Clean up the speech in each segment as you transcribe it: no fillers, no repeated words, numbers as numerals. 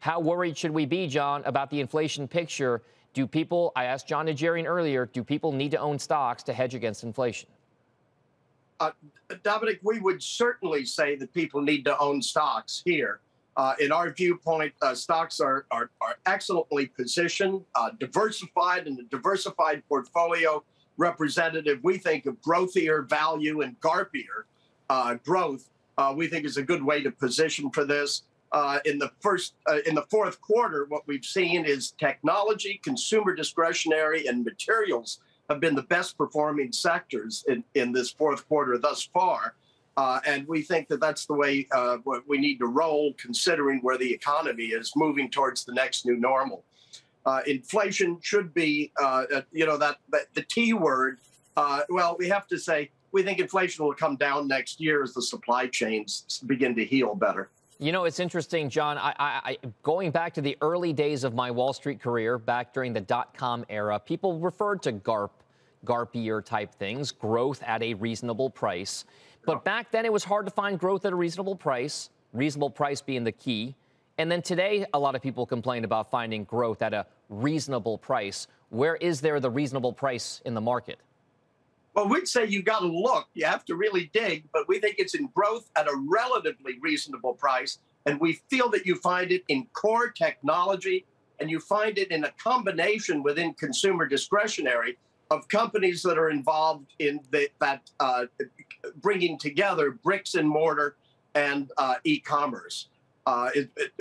How worried should we be, John, about the inflation picture? Do people, I asked John Najarian earlier, do people need to own stocks to hedge against inflation? Dominic, we would certainly say that people need to own stocks here. In our viewpoint, stocks are excellently positioned, diversified, and a diversified portfolio representative, we think, of growthier value and garpier growth. We think is a good way to position for this. In the fourth quarter, what we've seen is technology, consumer discretionary, and materials have been the best performing sectors in this fourth quarter thus far. And we think that that's the way we need to roll, considering where the economy is moving towards the next new normal. Inflation should be, the T word. Well, we have to say we think inflation will come down next year as the supply chains begin to heal better. You know, it's interesting, John. Going back to the early days of my Wall Street career, back during the dot-com era, people referred to GARPier type things, growth at a reasonable price. But back then, it was hard to find growth at a reasonable price being the key. And then today, a lot of people complain about finding growth at a reasonable price. Where is there the reasonable price in the market? Well, we'd say you got to look. You have to really dig. But we think it's in growth at a relatively reasonable price. And we feel that you find it in core technology, and you find it in a combination within consumer discretionary of companies that are involved in bringing together bricks and mortar and e-commerce.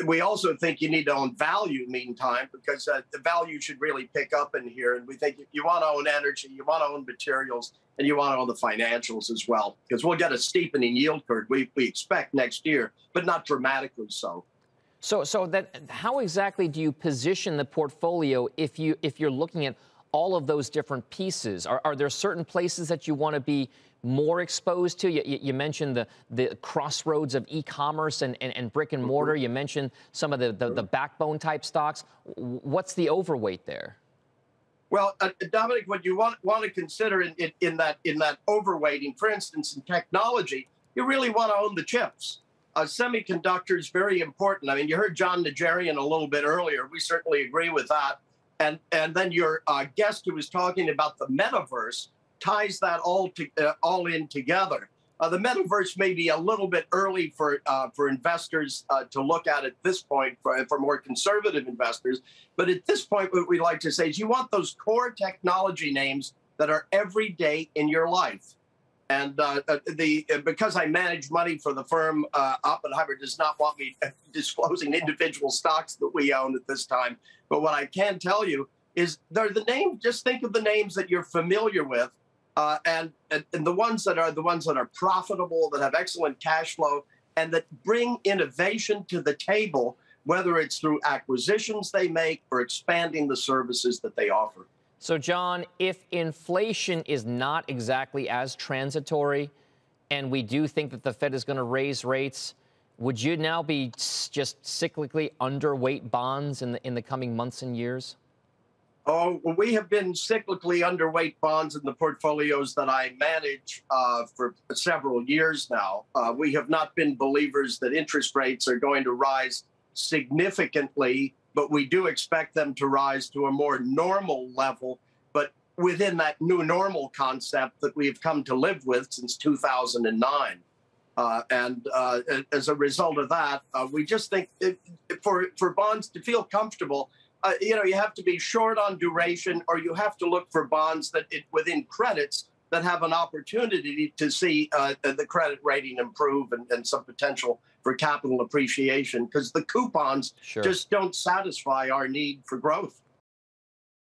We also think you need to own value, meantime, because the value should really pick up in here. And we think you want to own energy, you want to own materials, and you want to own the financials as well, because we'll get a steepening yield curve we expect next year, but not dramatically so. So that how exactly do you position the portfolio if you're looking at all of those different pieces? Are there certain places that you want to be more exposed to? You mentioned the crossroads of e-commerce and brick and mortar. You mentioned some of the backbone type stocks. What's the overweight there? Well, Dominic, what you want to consider in that overweighting, for instance, in technology, you really want to own the chips. Semiconductors very important. I mean, you heard John Najarian a little bit earlier. We certainly agree with that. And then your guest who was talking about the metaverse ties that all in together. The metaverse may be a little bit early for investors to look at this point, for more conservative investors. But at this point, what we like to say is you want those core technology names that are every day in your life. And because I manage money for the firm, Oppenheimer does not want me disclosing individual stocks that we own at this time. But what I can tell you is they're the names. Just think of the names that you're familiar with, and the ones that are profitable, that have excellent cash flow, and that bring innovation to the table, whether it's through acquisitions they make or expanding the services that they offer. So, John, if inflation is not exactly as transitory, and we do think that the Fed is going to raise rates, would you now be just cyclically underweight bonds in the coming months and years? Oh, well, we have been cyclically underweight bonds in the portfolios that I manage for several years now. We have not been believers that interest rates are going to rise significantly, but we do expect them to rise to a more normal level, but within that new normal concept that we've come to live with since 2009. And as a result of that, we just think for bonds to feel comfortable, you have to be short on duration, or you have to look for bonds that within credits that have an opportunity to see the credit rating improve and some potential for capital appreciation, because the coupons just don't satisfy our need for growth.